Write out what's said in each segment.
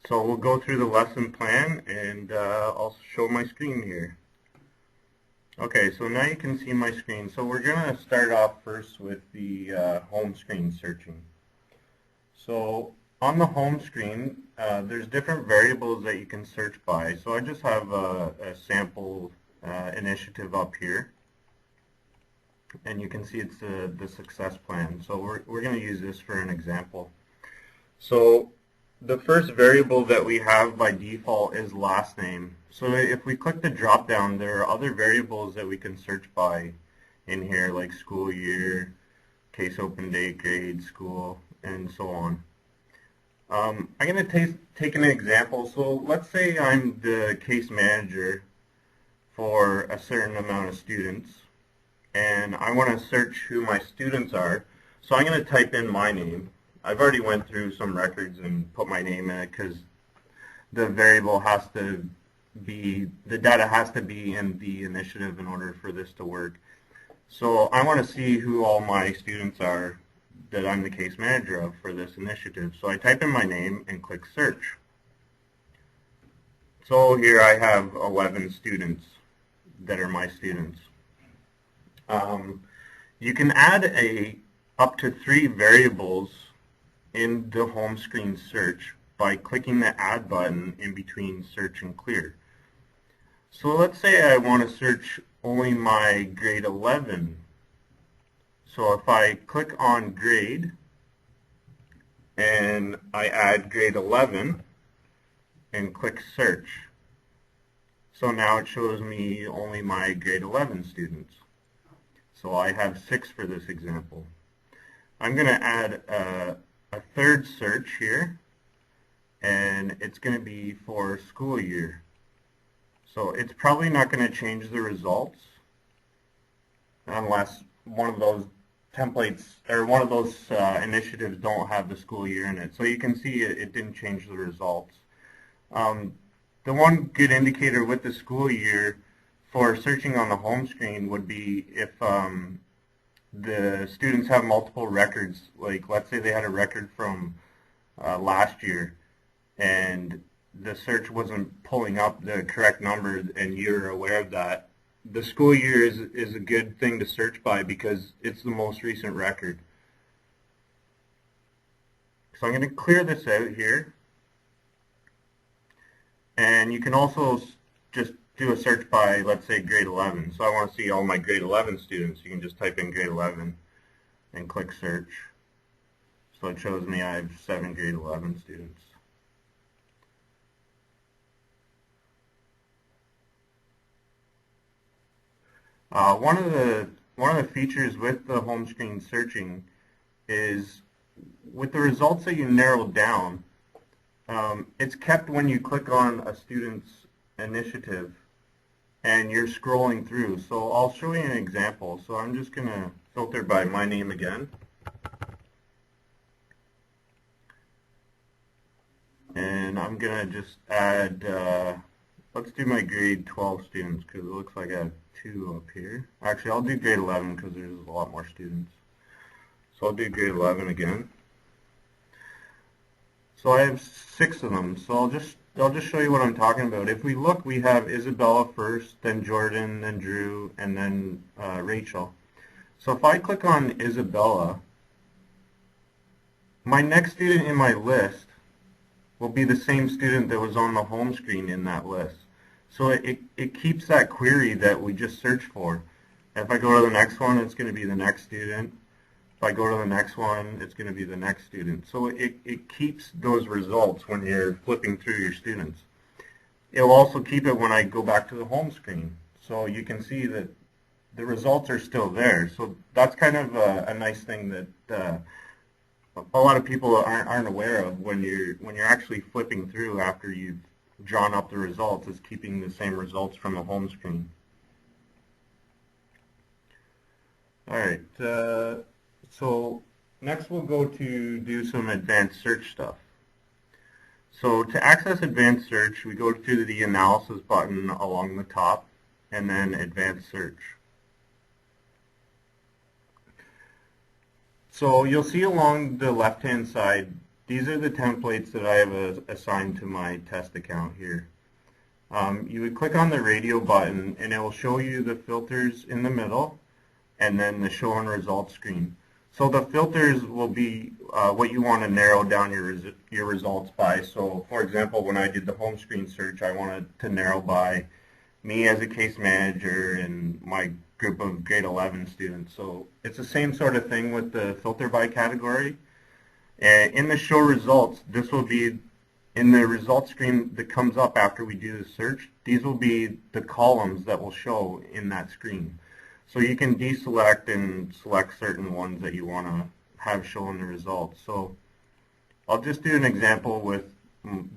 So we'll go through the lesson plan and I'll show my screen here. Okay, so now you can see my screen. So we're going to start off first with the home screen searching. So on the home screen, there's different variables that you can search by. So I just have a sample initiative up here. And you can see it's the success plan. So we're going to use this for an example. So the first variable that we have by default is last name. So if we click the drop down, there are other variables that we can search by in here, like school year, case open date, grade, school, and so on. I'm going to take an example. So let's say I'm the case manager for a certain amount of students, and I want to search who my students are. So I'm going to type in my name. I've already went through some records and put my name in it because the variable has to be, the data has to be in the initiative in order for this to work. So I want to see who all my students are that I'm the case manager of for this initiative. So I type in my name and click search. So here I have 11 students that are my students. You can add up to 3 variables in the home screen search by clicking the add button in between search and clear. So let's say I want to search only my grade 11. So if I click on grade and I add grade 11 and click search, so now it shows me only my grade 11 students. So I have 6 for this example. I'm going to add a third search here, and it's going to be for school year. So it's probably not going to change the results unless one of those templates or one of those initiatives don't have the school year in it. So you can see it didn't change the results. The one good indicator with the school year for searching on the home screen would be if the students have multiple records. Like let's say they had a record from last year and the search wasn't pulling up the correct number and you're aware of that. The school year is a good thing to search by because it's the most recent record. So I'm going to clear this out here. And you can also just do a search by, let's say, grade 11. So I want to see all my grade 11 students. You can just type in grade 11 and click search. So it shows me I have 7 grade 11 students. One of the features with the home screen searching is with the results that you narrow down, it's kept when you click on a student's initiative and you're scrolling through. So I'll show you an example. So I'm just going to filter by my name again. And I'm going to just add, let's do my grade 12 students because it looks like I have 2 up here. Actually, I'll do grade 11 because there's a lot more students. So I'll do grade 11 again. So I have 6 of them. So I'll just show you what I'm talking about. If we look, we have Isabella first, then Jordan, then Drew, and then Rachel. So if I click on Isabella, my next student in my list will be the same student that was on the home screen in that list. So it keeps that query that we just searched for. If I go to the next one, it's going to be the next student. If I go to the next one, it's going to be the next student. So it keeps those results when you're flipping through your students. It'll also keep it when I go back to the home screen. So you can see that the results are still there. So that's kind of a nice thing that a lot of people aren't aware of when you're actually flipping through after you've drawn up the results. Is keeping the same results from the home screen. All right. So next we'll go to do some advanced search stuff. So to access advanced search, we go to the analysis button along the top and then advanced search. So you'll see along the left-hand side these are the templates that I have assigned to my test account here. You would click on the radio button and it will show you the filters in the middle and then the show and results screen. So the filters will be what you want to narrow down your results by. So for example, when I did the home screen search, I wanted to narrow by me as a case manager and my group of grade 11 students. So it's the same sort of thing with the filter by category. And in the show results, this will be in the results screen that comes up after we do the search. These will be the columns that will show in that screen. So you can deselect and select certain ones that you want to have show in the results. So I'll just do an example with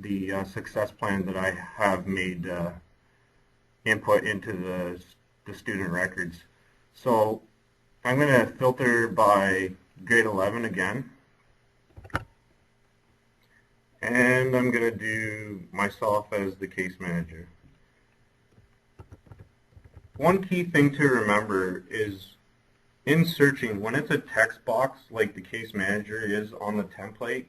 the success plan that I have made input into the student records. So I'm going to filter by grade 11 again. And I'm going to do myself as the case manager. One key thing to remember is in searching, when it's a text box like the case manager is on the template,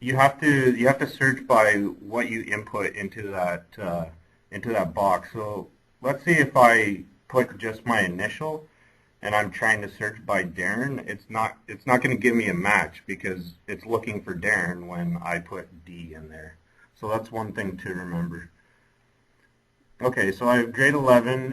you have to search by what you input into that box. So let's say if I put just my initial and I'm trying to search by Darren, it's not going to give me a match because it's looking for Darren when I put D in there. So that's one thing to remember. Okay, so I have grade 11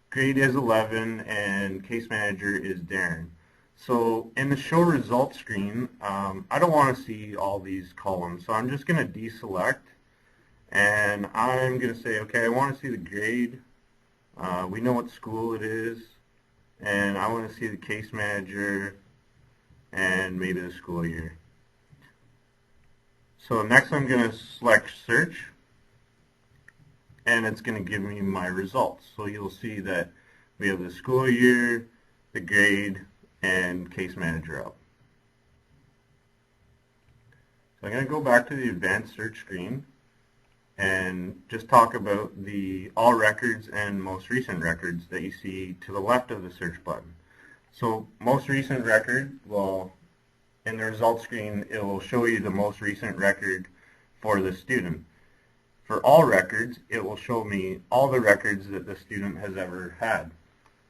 grade is 11 and case manager is Darren. So in the show results screen, I don't want to see all these columns, so I'm just going to deselect and I'm going to say, okay, I want to see the grade. We know what school it is, and I want to see the case manager and maybe the school year. So next I'm going to select search, and it's going to give me my results. So you'll see that we have the school year, the grade, and case manager up. So I'm going to go back to the advanced search screen and just talk about the all records and most recent records that you see to the left of the search button. So most recent record, well, in the results screen, it will show you the most recent record for the student. For all records, it will show me all the records that the student has ever had.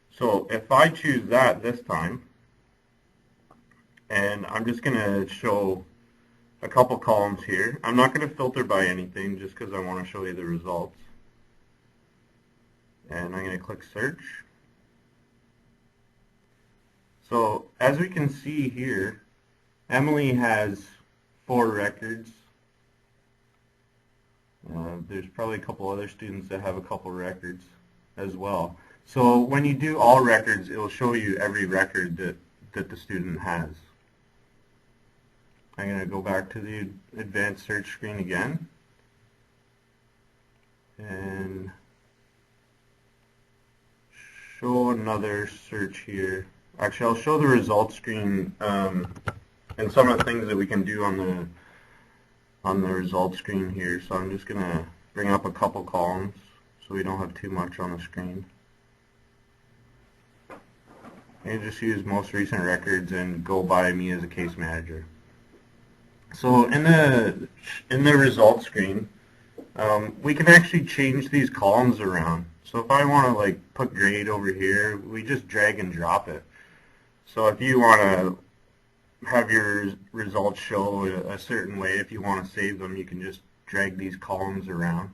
So if I choose that this time, and I'm just going to show a couple columns here. I'm not going to filter by anything just because I want to show you the results. And I'm going to click search. So as we can see here, Emily has 4 records. There's probably a couple other students that have a couple records as well. So when you do all records, it will show you every record that the student has. I'm going to go back to the advanced search screen again and show another search here. Actually, I'll show the results screen and some of the things that we can do on the results screen here. So I'm just going to bring up a couple columns so we don't have too much on the screen. And just use most recent records and go by me as a case manager. So in the results screen, we can actually change these columns around. So if I want to like put grade over here, we just drag and drop it. So if you want to have your results show a certain way, if you want to save them, you can just drag these columns around.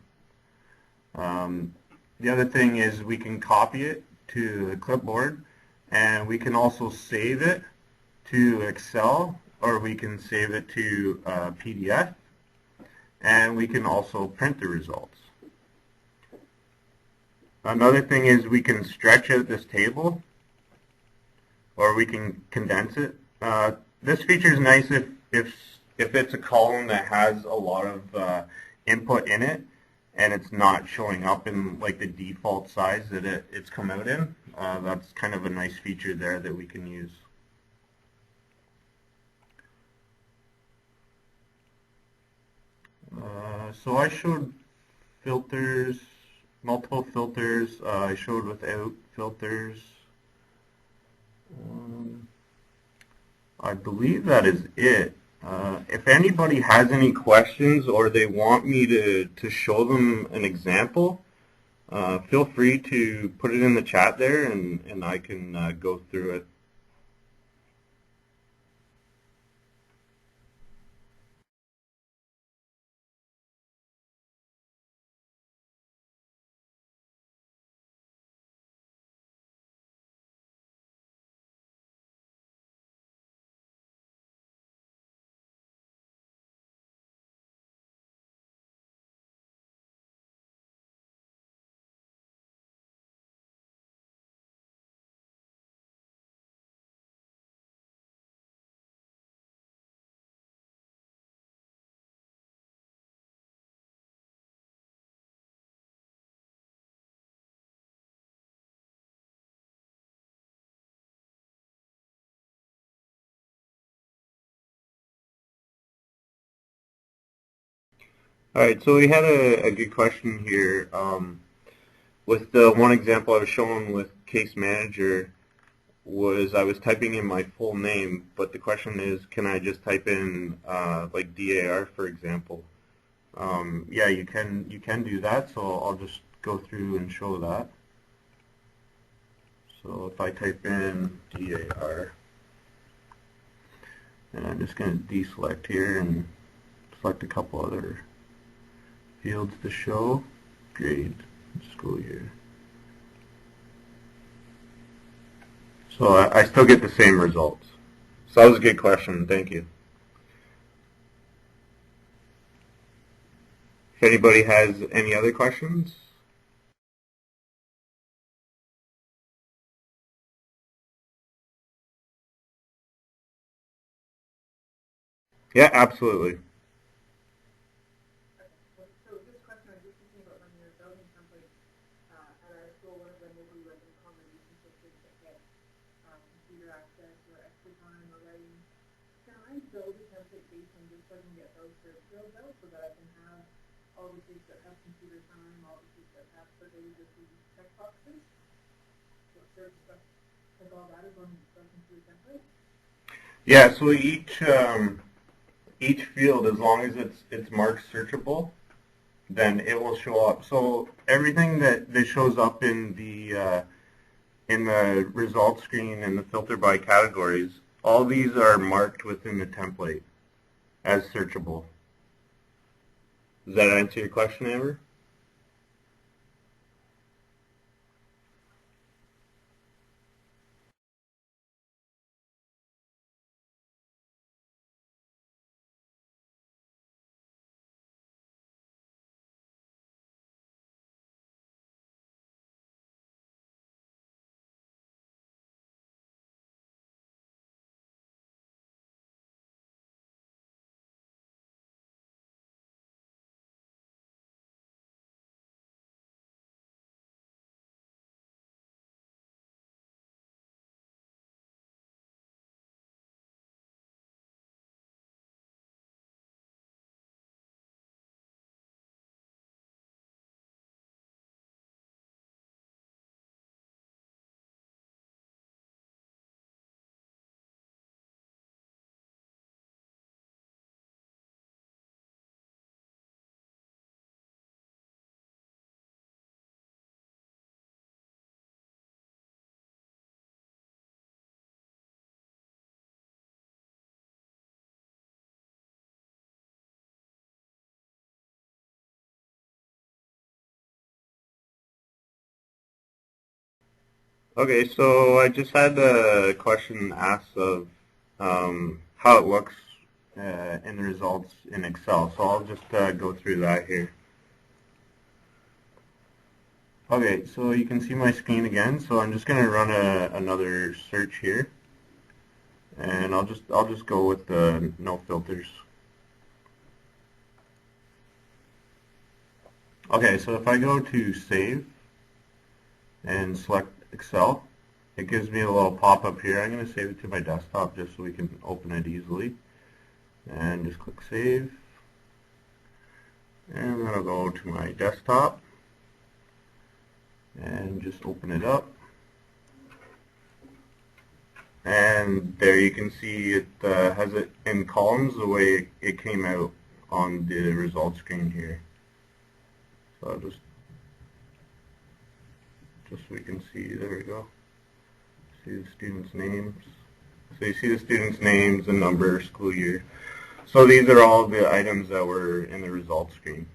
The other thing is we can copy it to the clipboard, and we can also save it to Excel, or we can save it to PDF, and we can also print the results. Another thing is we can stretch out this table, or we can condense it. This feature is nice if it's a column that has a lot of input in it, and it's not showing up in like the default size that it's come out in. That's kind of a nice feature there that we can use. So I showed filters, multiple filters. I showed without filters. I believe that is it. If anybody has any questions or they want me to show them an example, feel free to put it in the chat there and I can go through it. All right, so we had a good question here. With the one example I was showing with Case Manager was I was typing in my full name, but the question is, can I just type in like DAR, for example? Yeah, you can do that, so I'll just go through and show that. So if I type in DAR, and I'm just going to deselect here and select a couple other fields to show. Grade, school year. So I still get the same results. So that was a good question. Thank you. If anybody has any other questions? Yeah, absolutely. Yeah, so each field, as long as it's marked searchable, then it will show up. So everything that shows up in the results screen and the filter by categories, all these are marked within the template as searchable. Does that answer your question, Amber? Okay, so I just had a question asked of how it looks in the results in Excel. So I'll just go through that here. Okay, so you can see my screen again. So I'm just going to run another search here, and I'll just go with the no filters. Okay, so if I go to Save and select Excel, it gives me a little pop-up here. I'm going to save it to my desktop just so we can open it easily. And just click Save. And then I'll go to my desktop and just open it up. And there you can see it has it in columns the way it came out on the results screen here. So I'll just so we can see, there we go. See the students' names. So you see the students' names, the number, school year. So these are all the items that were in the results screen.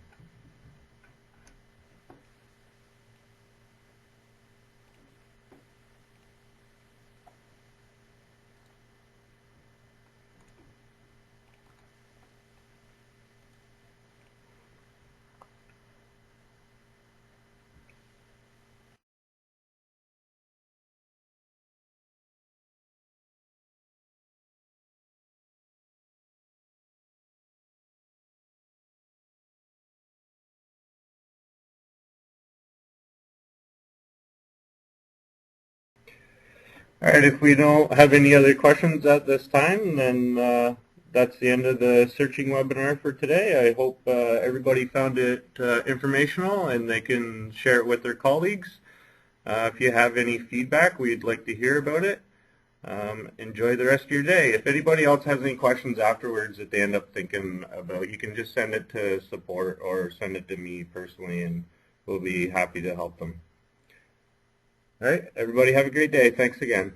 All right, if we don't have any other questions at this time, then that's the end of the searching webinar for today. I hope everybody found it informational and they can share it with their colleagues. If you have any feedback, we'd like to hear about it. Enjoy the rest of your day. If anybody else has any questions afterwards that they end up thinking about, you can just send it to support or send it to me personally, and we'll be happy to help them. All right, everybody have a great day. Thanks again.